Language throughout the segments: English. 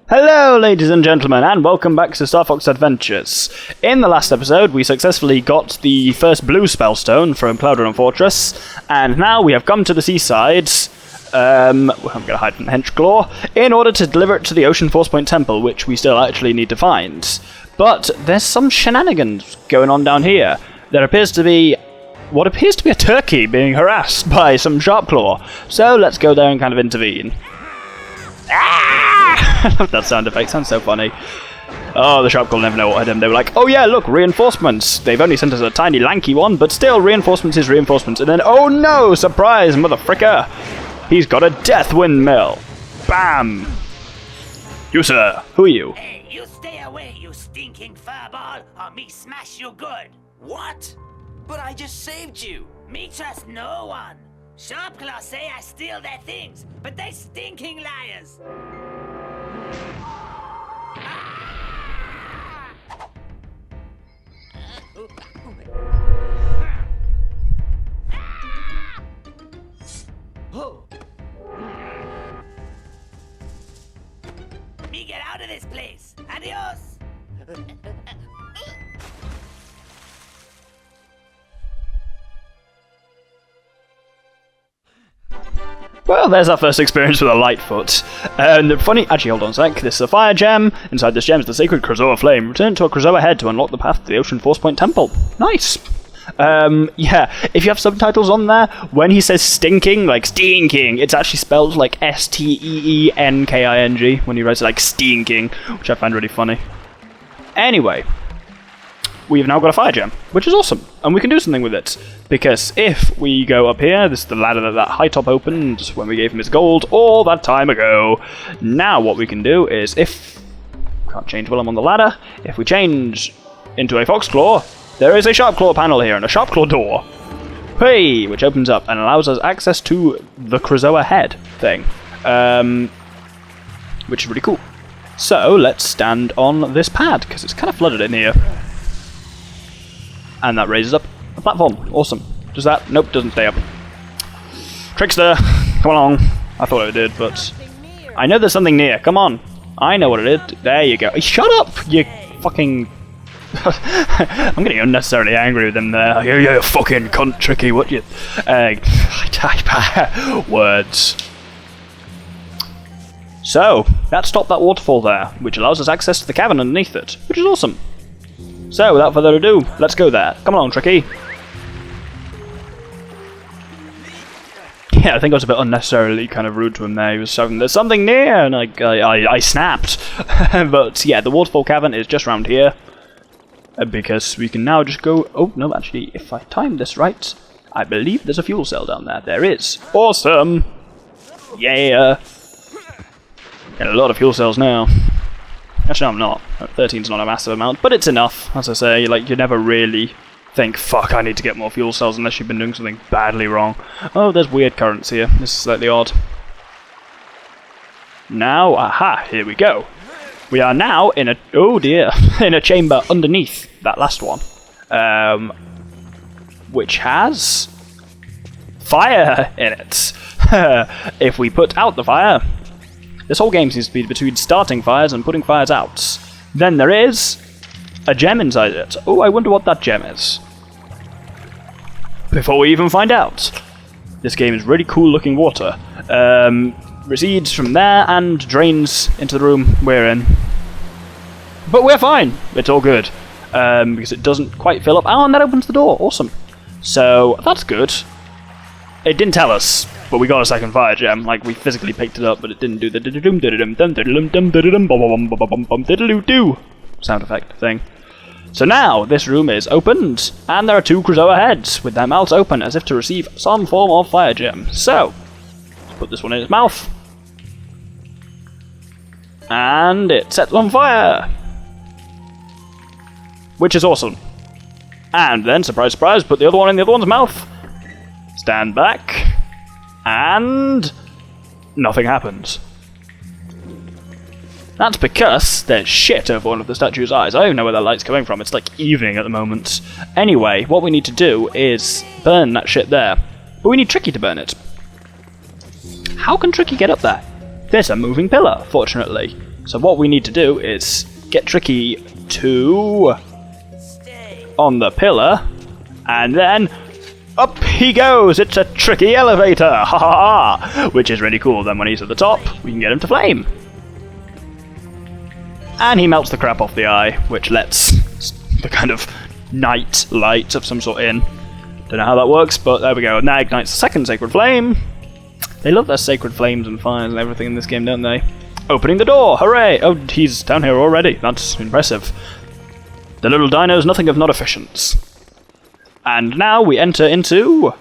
Hello ladies and gentlemen, and welcome back to Star Fox Adventures. In the last episode, we successfully got the first blue spellstone from Cloudrun Fortress, and now we have come to the seaside, I'm going to hide from the Henchclaw, in order to deliver it to the Ocean Force Point Temple, which we still actually need to find. But there's some shenanigans going on down here. There appears to be what appears to be a turkey being harassed by some Sharpclaw, so let's go there and kind of intervene. I love that sound effect, sounds so funny. Oh, the Sharpclaw never know what hit him. They were like, oh yeah, look, reinforcements. They've only sent us a tiny lanky one, but still, reinforcements is reinforcements. And then, oh no, surprise, motherfricker! He's got a death windmill. Bam! You, sir, who are you? Hey, you stay away, you stinking furball, or me smash you good. What? But I just saved you. Me trust no one. Sharpclaw say I steal their things, but they stinking liars. Me get out of this place. Adios. Well, there's our first experience with a Lightfoot. And the funny... Actually, hold on a sec. This is a fire gem. Inside this gem is the sacred Krazoa flame. Return to a Krazoa head to unlock the path to the Ocean Force Point Temple. Nice! Yeah, if you have subtitles on there, when he says stinking, like stinking, it's actually spelled like S-T-E-E-N-K-I-N-G, when he writes it like stinking, which I find really funny. Anyway, we've now got a fire gem, which is awesome, and we can do something with it. Because if we go up here, this is the ladder that High Top opened when we gave him his gold all that time ago. Now what we can do is, if... Can't change while I'm on the ladder. If we change into a Foxclaw, there is a Sharpclaw panel here and a Sharpclaw door. Hey! Which opens up and allows us access to the Krazoa head thing. Which is really cool. So, let's stand on this pad, because it's kind of flooded in here. And that raises up a platform. Awesome. Does that? Nope, doesn't stay up. Trickster! Come along. I thought it did, but... I know there's something near. Come on. I know what it is. There you go. Shut up, you fucking... I'm getting unnecessarily angry with him there. You fucking cunt, Tricky, what you... Words. So, that stopped that waterfall there, which allows us access to the cavern underneath it, which is awesome. So, without further ado, let's go there. Come along, Tricky. Yeah, I think I was a bit unnecessarily kind of rude to him there. He was shouting, there's something near, and I snapped. But yeah, the waterfall cavern is just around here. Because we can now just go... Oh, no, actually, if I time this right, I believe there's a fuel cell down there. There is. Awesome! Yeah! Got a lot of fuel cells now. Actually, no, I'm not. 13's not a massive amount, but it's enough. As I say, like, you never really think, fuck, I need to get more fuel cells unless you've been doing something badly wrong. Oh, there's weird currents here. This is slightly odd. Now, aha, here we go. We are now in a... Oh dear. In a chamber underneath that last one. Which has... fire in it. If we put out the fire... This whole game seems to be between starting fires and putting fires out. Then there is... a gem inside it. Oh, I wonder what that gem is. Before we even find out. This game is really cool looking water. Recedes from there and drains into the room we're in. But we're fine. It's all good. Because it doesn't quite fill up. Oh, and that opens the door. Awesome. So, that's good. It didn't tell us, but we got a second fire gem. Like, we physically picked it up, but it didn't do the diddle-dum sound effect thing. So now, this room is opened, and there are two Krazoa heads, with their mouths open as if to receive some form of fire gem. So, let's put this one in its mouth. And it sets on fire! Which is awesome. And then, surprise, surprise, put the other one in the other one's mouth. Stand back. And... nothing happens. That's because there's shit over one of the statue's eyes. I don't even know where that light's coming from. It's like evening at the moment. Anyway, what we need to do is burn that shit there. But we need Tricky to burn it. How can Tricky get up there? There's a moving pillar, fortunately. So what we need to do is get Tricky to on the pillar, and then up he goes! It's a Tricky elevator! Ha ha ha! Which is really cool. Then when he's at the top, we can get him to flame. And he melts the crap off the eye, which lets the kind of night light of some sort in. Don't know how that works, but there we go. Now ignites the second sacred flame. They love their sacred flames and fires and everything in this game, don't they? Opening the door! Hooray! Oh, he's down here already. That's impressive. The little dino's nothing if not efficient. And now we enter into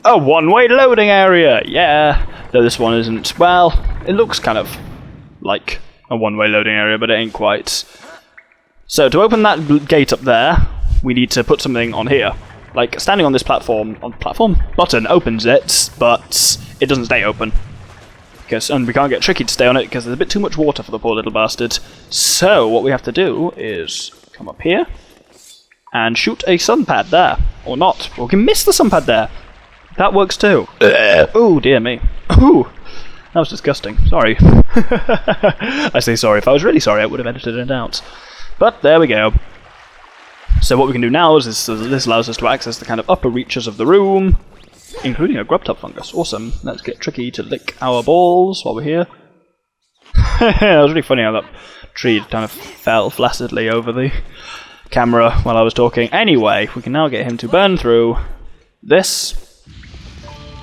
a one-way loading area! Yeah! Though this one isn't, well, it looks kind of like a one-way loading area, but it ain't quite. So to open that gate up there, we need to put something on here. Like, standing on this platform, button opens it, but it doesn't stay open. And we can't get Tricky to stay on it because there's a bit too much water for the poor little bastard. So what we have to do is come up here and shoot a sun pad there. Or not. Or we can miss the sun pad there. That works too. Oh, dear me. Ooh, that was disgusting. Sorry. I say sorry. If I was really sorry, I would have edited it out. But there we go. So what we can do now is this allows us to access the kind of upper reaches of the room, including a grub top fungus. Awesome. Let's get Tricky to lick our balls while we're here. It was really funny how that tree kind of fell flaccidly over the camera while I was talking. Anyway, we can now get him to burn through this.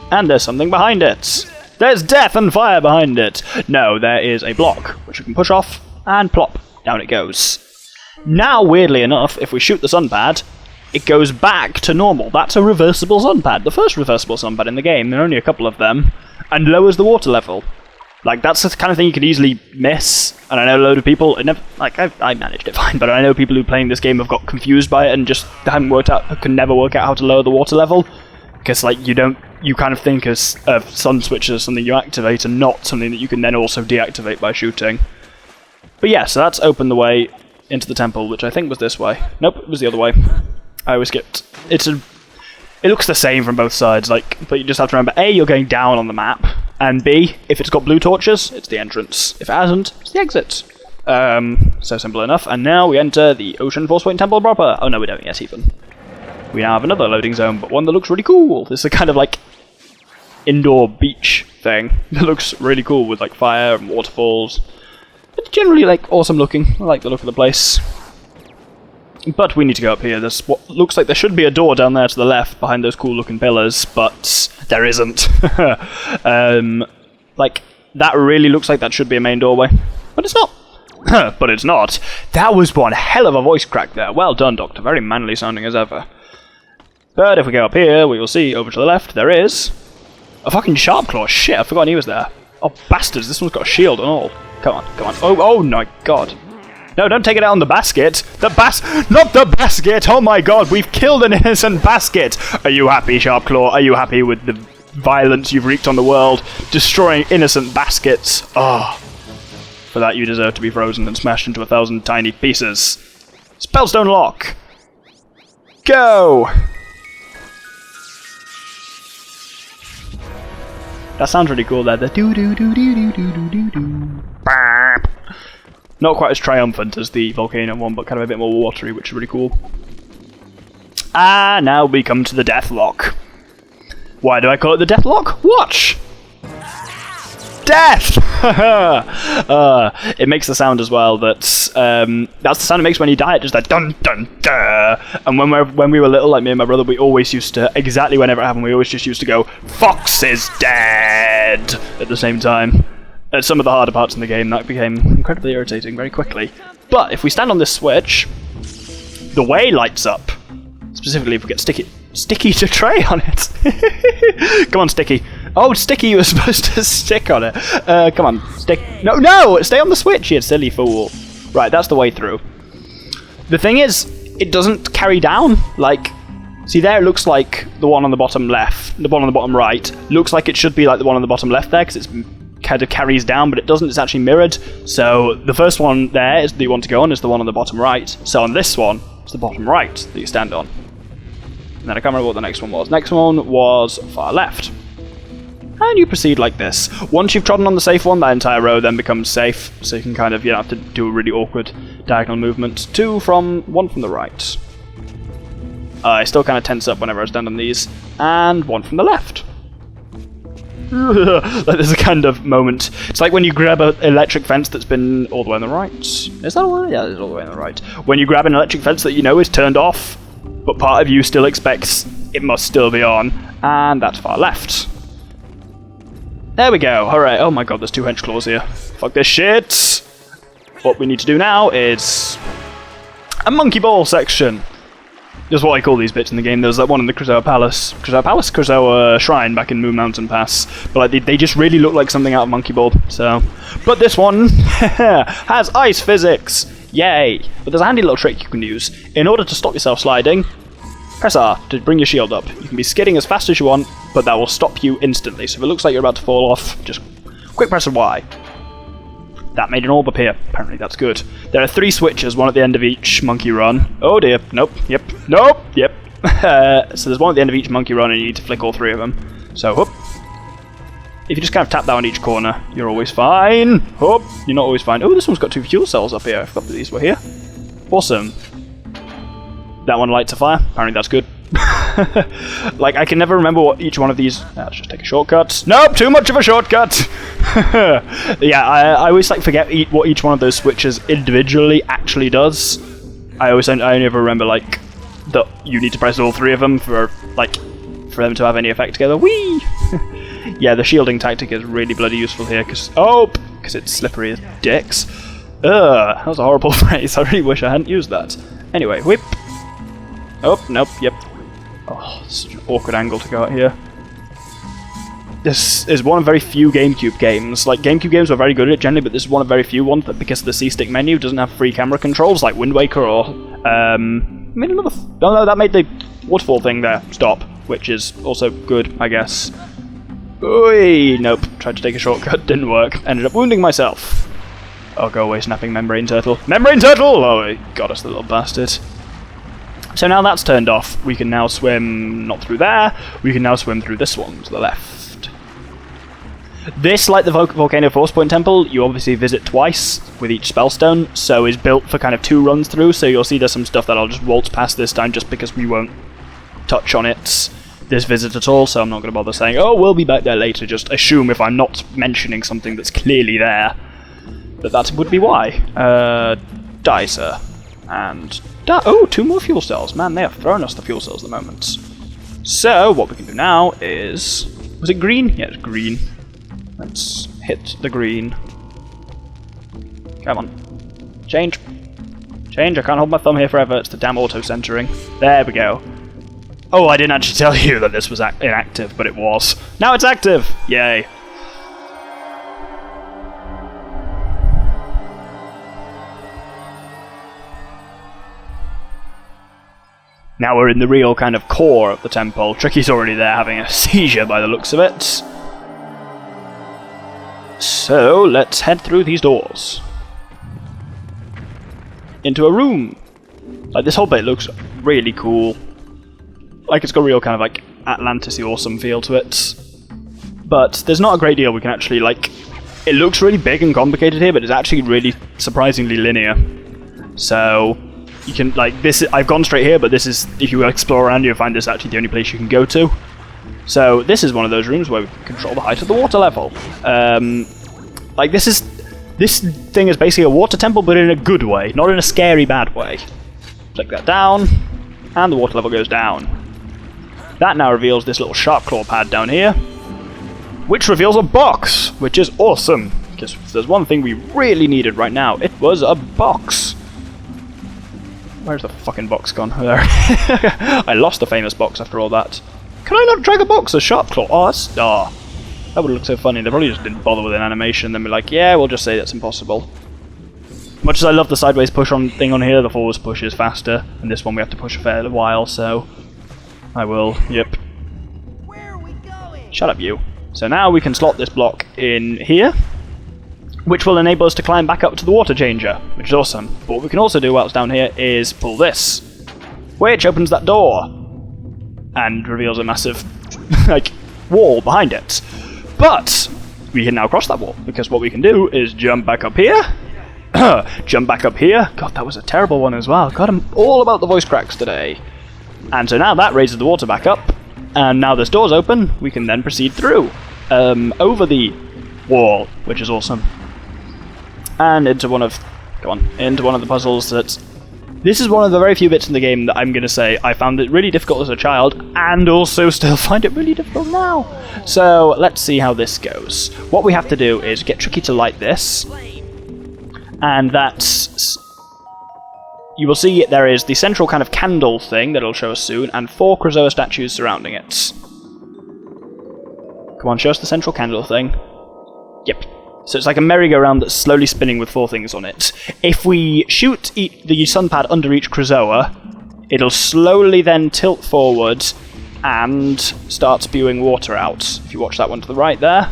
And there's something behind it. There's death and fire behind it. No, there is a block, which we can push off, and plop, down it goes. Now, weirdly enough, if we shoot the sun pad, it goes back to normal. That's a reversible sun pad. The first reversible sun pad in the game. There are only a couple of them. And lowers the water level. Like, that's the kind of thing you could easily miss. And I know a load of people... I managed it fine, but I know people who playing this game have got confused by it and just can never work out how to lower the water level. Because, like, you kind of think of sun switches as something you activate and not something that you can then also deactivate by shooting. But yeah, so that's opened the way into the temple, which I think was this way. Nope, it was the other way. I always skipped. It looks the same from both sides, but you just have to remember, A, you're going down on the map, and B, if it's got blue torches, it's the entrance. If it hasn't, it's the exit. So simple enough. And now we enter the Ocean Force Point Temple proper. Oh no, we don't yet even. We now have another loading zone, but one that looks really cool. This is a kind of like indoor beach thing that looks really cool with like fire and waterfalls. It's generally like awesome looking. I like the look of the place. But we need to go up here. There's what looks like there should be a door down there to the left behind those cool looking pillars, but there isn't. Like, that really looks like that should be a main doorway. But it's not. But it's not. That was one hell of a voice crack there. Well done, Doctor. Very manly sounding as ever. But if we go up here, we will see over to the left there is a fucking sharp claw. Shit, I forgot he was there. Oh, bastards. This one's got a shield and all. Come on, come on. Oh my god. No, don't take it out on the basket. Not the basket! Oh my god, we've killed an innocent basket! Are you happy, Sharpclaw? Are you happy with the violence you've wreaked on the world? Destroying innocent baskets? Oh. For that you deserve to be frozen and smashed into 1,000 tiny pieces. Spellstone lock! Go! That sounds really cool there. The do-do-do-do-do-do-do-do-do. Not quite as triumphant as the volcano one, but kind of a bit more watery, which is really cool. Ah, now we come to the deathlock. Why do I call it the deathlock? Watch! Death! It makes the sound as well that's the sound it makes when you die. It just like dun dun dun. And when we were little, like me and my brother, we always used to, exactly whenever it happened, we always just used to go, "Fox is dead!" at the same time. At some of the harder parts in the game, that became incredibly irritating very quickly. But if we stand on this switch, the way lights up. Specifically if we get Sticky to tray on it. Come on, Sticky. Oh, Sticky, you were supposed to stick on it. Come on, stick. No! Stay on the switch, you silly fool. Right, that's the way through. The thing is, it doesn't carry down. Like, see there, it looks like the one on the bottom left, the one on the bottom right. Looks like it should be like the one on the bottom left there, because it's kind of carries down, but it doesn't. It's actually mirrored. So the first one there is that you want to go on is the one on the bottom right. So on this one, it's the bottom right that you stand on. And then I can't remember what the next one was. Next one was far left. And you proceed like this. Once you've trodden on the safe one, that entire row then becomes safe, so you can kind of, you don't have to do a really awkward diagonal movement. One from the right. I still kind of tense up whenever I stand on these. And one from the left. Like, there's a kind of moment. It's like when you grab an electric fence that's been all the way on the right. Is that all the way? Yeah, it's all the way on the right. When you grab an electric fence that you know is turned off, but part of you still expects it must still be on, and that's far left. There we go. Alright. Oh my god, there's 2 hench claws here. Fuck this shit. What we need to do now is a monkey ball section. That's what I call these bits in the game. There's that one in the Krazoa Shrine back in Moon Mountain Pass. But like, they just really look like something out of Monkey Ball. So, but this one has ice physics. Yay! But there's a handy little trick you can use. In order to stop yourself sliding, press R to bring your shield up. You can be skidding as fast as you want, but that will stop you instantly. So if it looks like you're about to fall off, just quick press Y. That made an orb appear. Apparently that's good. There are 3 switches, one at the end of each monkey run. Oh dear. Nope. Yep. Nope. Yep. So there's one at the end of each monkey run and you need to flick all 3 of them. So, whoop. If you just kind of tap that on each corner, you're always fine. Whoop. You're not always fine. Oh, this one's got 2 fuel cells up here. I forgot that these were here. Awesome. That one lights a fire. Apparently that's good. Like, I can never remember what each one of these... let's just take a shortcut. Nope, too much of a shortcut! Yeah, I always like forget what each one of those switches individually actually does. I only ever remember, like, that you need to press all 3 of them for them to have any effect together. Whee! Yeah, the shielding tactic is really bloody useful here, because it's slippery as dicks. Ugh, that was a horrible phrase. I really wish I hadn't used that. Anyway, whip. Oh, nope, yep. Oh, such an awkward angle to go out here. This is one of very few GameCube games. Like, GameCube games were very good at it generally, but this is one of very few ones that, because of the C-stick menu, doesn't have free camera controls, like Wind Waker or... made another... Oh no, that made the waterfall thing there stop, which is also good, I guess. Oi! Nope. Tried to take a shortcut, didn't work. Ended up wounding myself. Oh, go away, snapping membrane turtle. Membrane turtle! Oh, he got us, the little bastard. So now that's turned off, we can now swim not through there, we can now swim through this one to the left. This, like the Volcano Force Point Temple, you obviously visit twice with each spellstone, so is built for kind of 2 runs through, so you'll see there's some stuff that I'll just waltz past this time just because we won't touch on it this visit at all, so I'm not going to bother saying, oh, we'll be back there later, just assume if I'm not mentioning something that's clearly there, that would be why. Die, sir. And... oh, 2 more fuel cells. Man, they have thrown us the fuel cells at the moment. So, what we can do now is... Was it green? Yeah, it's green. Let's hit the green. Come on. Change. Change, I can't hold my thumb here forever. It's the damn auto-centering. There we go. Oh, I didn't actually tell you that this was inactive, but it was. Now it's active! Yay. Now we're in the real kind of core of the temple. Tricky's already there having a seizure by the looks of it. So, let's head through these doors. Into a room. Like, this whole bit looks really cool. Like, it's got a real kind of, like, Atlantis-y awesome feel to it. But there's not a great deal we can actually, like... It looks really big and complicated here, but it's actually really surprisingly linear. So... You can, like, this. I've gone straight here, but this is, if you explore around, you'll find this is actually the only place you can go to. So, this is one of those rooms where we can control the height of the water level. Like, this thing is basically a water temple, but in a good way, not in a scary, bad way. Click that down, and the water level goes down. That now reveals this little sharp claw pad down here, which reveals a box, which is awesome. Because if there's one thing we really needed right now, it was a box. Where's the fucking box gone? There. I lost the famous box after all that. Can I not drag a box? A sharp claw? Oh, that's... Oh, that would look so funny. They probably just didn't bother with an animation. Then be like, yeah, we'll just say that's impossible. Much as I love the sideways push on thing on here, the forwards push is faster. And this one we have to push a fair while, so... I will. Yep. Where are we going? Shut up, you. So now we can slot this block in here, which will enable us to climb back up to the water changer, which is awesome. But what we can also do while it's down here is pull this, which opens that door and reveals a massive like wall behind it. But we can now cross that wall, because what we can do is jump back up here. Jump back up here. God, that was a terrible one as well. God, I'm all about the voice cracks today. And so now that raises the water back up, and now this door's open, we can then proceed through. Over the wall, which is awesome. And into one of... Go on. Into one of the puzzles that... This is one of the very few bits in the game that I'm going to say I found it really difficult as a child, and also still find it really difficult now. So, let's see how this goes. What we have to do is get Tricky to light this, and that's... You will see there is the central kind of candle thing that it'll show us soon, and 4 Krazoa statues surrounding it. Come on, show us the central candle thing. Yep. So it's like a merry-go-round that's slowly spinning with 4 things on it. If we shoot the sun pad under each Krazoa, it'll slowly then tilt forward and start spewing water out. If you watch that one to the right there.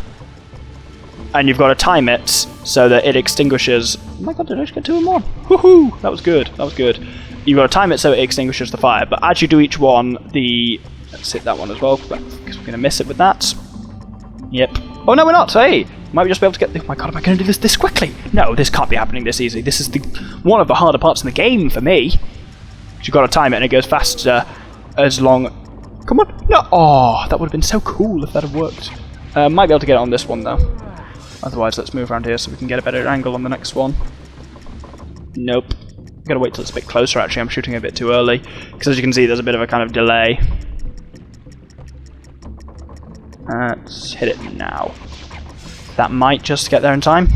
And you've got to time it so that it extinguishes... Oh my god, did I just get 2 or more? Woohoo! That was good, that was good. You've got to time it so it extinguishes the fire, but as you do each one, let's hit that one as well, because we're going to miss it with that. Yep. Oh no, we're not! Hey! Might we just be able to get... Oh my god, am I going to do this quickly? No, this can't be happening this easy. This is one of the harder parts in the game for me. You've got to time it and it goes faster as long... Come on! No! Oh, that would have been so cool if that had worked. Might be able to get it on this one though. Otherwise, let's move around here so we can get a better angle on the next one. Nope. Gotta wait till it's a bit closer actually, I'm shooting a bit too early. Because as you can see, there's a bit of a kind of delay. Let's hit it now. That might just get there in time.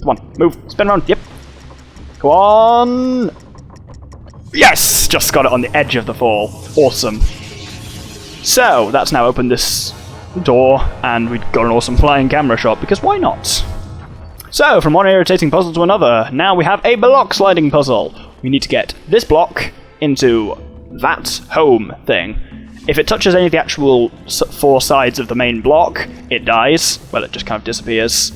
Come on, move, spin around, yep. Go on! Yes! Just got it on the edge of the fall. Awesome. So, that's now opened this door, and we've got an awesome flying camera shot, because why not? So, from one irritating puzzle to another, now we have a block sliding puzzle. We need to get this block into that home thing. If it touches any of the actual 4 sides of the main block, it dies. Well, it just kind of disappears.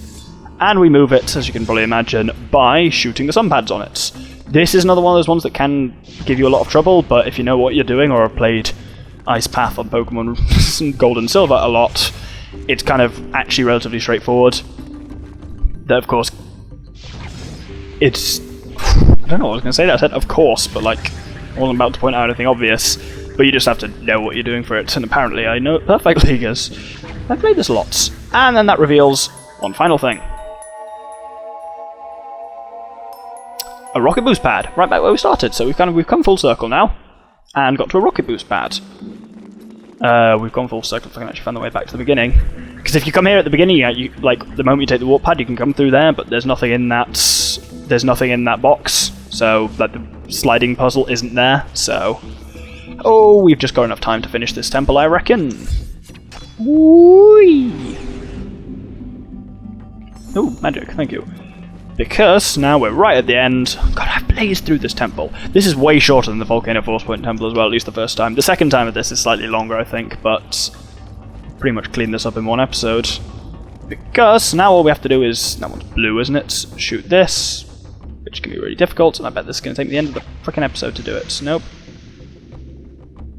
And we move it, as you can probably imagine, by shooting the sun pads on it. This is another one of those ones that can give you a lot of trouble, but if you know what you're doing, or have played Ice Path on Pokemon Gold and Silver a lot, it's kind of actually relatively straightforward. That, of course, it's... I don't know what I was going to say there. I said, of course, but like, I wasn't about to point out anything obvious. But you just have to know what you're doing for it, and apparently I know it perfectly, because I've played this lots. And then that reveals one final thing. A rocket boost pad, right back where we started, so we've come full circle now, and got to a rocket boost pad. We've gone full circle if I can actually find the way back to the beginning. Because if you come here at the beginning, like the moment you take the warp pad, you can come through there, but there's nothing in that. There's nothing in that box, so like the sliding puzzle isn't there. So, oh, we've just got enough time to finish this temple, I reckon. Whee! Oh, magic! Thank you. Because now we're right at the end. God, I've blazed through this temple. This is way shorter than the Volcano Force Point Temple as well, at least the first time. The second time of this is slightly longer, I think, but pretty much cleaned this up in one episode. Because now all we have to do is, that one's blue, isn't it? Shoot this, which can be really difficult, and I bet this is going to take me the end of the freaking episode to do it. Nope.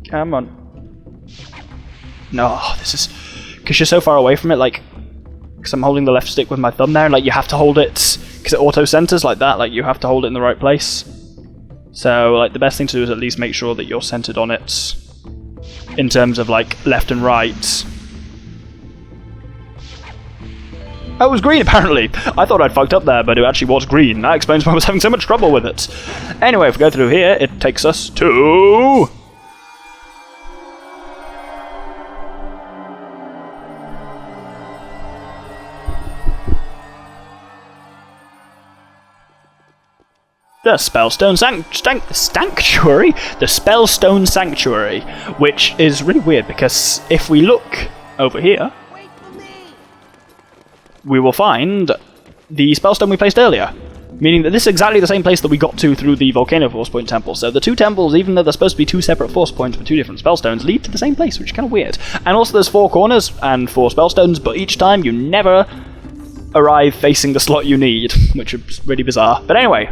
Come on. No, this is... Because you're so far away from it, like... Because I'm holding the left stick with my thumb there, and like you have to hold it... Because it auto-centers like that, like you have to hold it in the right place. So, like, the best thing to do is at least make sure that you're centered on it in terms of, like, left and right. Oh, it was green, apparently! I thought I'd fucked up there, but it actually was green. That explains why I was having so much trouble with it. Anyway, if we go through here, it takes us to... the Spellstone Sanctuary? The Spellstone Sanctuary, which is really weird because if we look over here, we will find the Spellstone we placed earlier, meaning that this is exactly the same place that we got to through the Volcano Force Point Temple. So the two temples, even though they're supposed to be two separate Force Points with two different Spellstones, lead to the same place, which is kind of weird. And also there's 4 corners and 4 Spellstones, but each time you never arrive facing the slot you need, which is really bizarre. But anyway,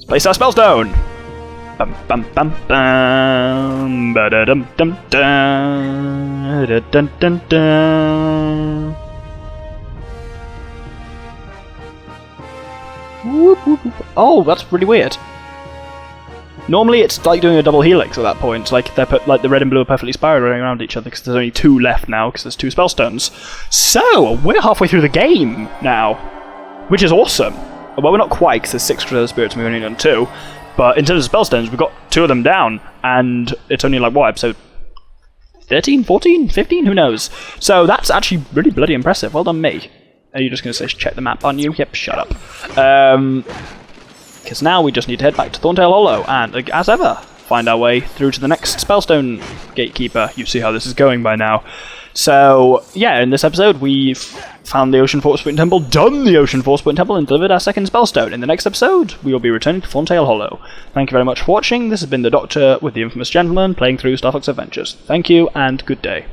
place our Spellstone! Bum bum bum bum ba da dum dum dum da dun dun dun. Whoop, whoop, whoop. Oh, that's really weird. Normally it's like doing a double helix at that point, like like the red and blue are perfectly spiraling around each other because there's only 2 left now because there's 2 spellstones. So, we're halfway through the game now, which is awesome. Well, we're not quite because there's 6 Crusader Spirits and we've only done 2, but in terms of spellstones, we've got 2 of them down, and it's only like, what, episode 13, 14, 15? Who knows? So that's actually really bloody impressive. Well done, me. Are you just going to say check the map, aren't you? Yep, shut up. Because now we just need to head back to Thorntail Hollow and, as ever, find our way through to the next Spellstone Gatekeeper. You see how this is going by now. So, yeah, in this episode, we've found the Ocean Force Point Temple, done the Ocean Force Point Temple, and delivered our second Spellstone. In the next episode, we will be returning to Thorntail Hollow. Thank you very much for watching. This has been the Doctor with the Infamous Gentleman playing through Star Fox Adventures. Thank you, and good day.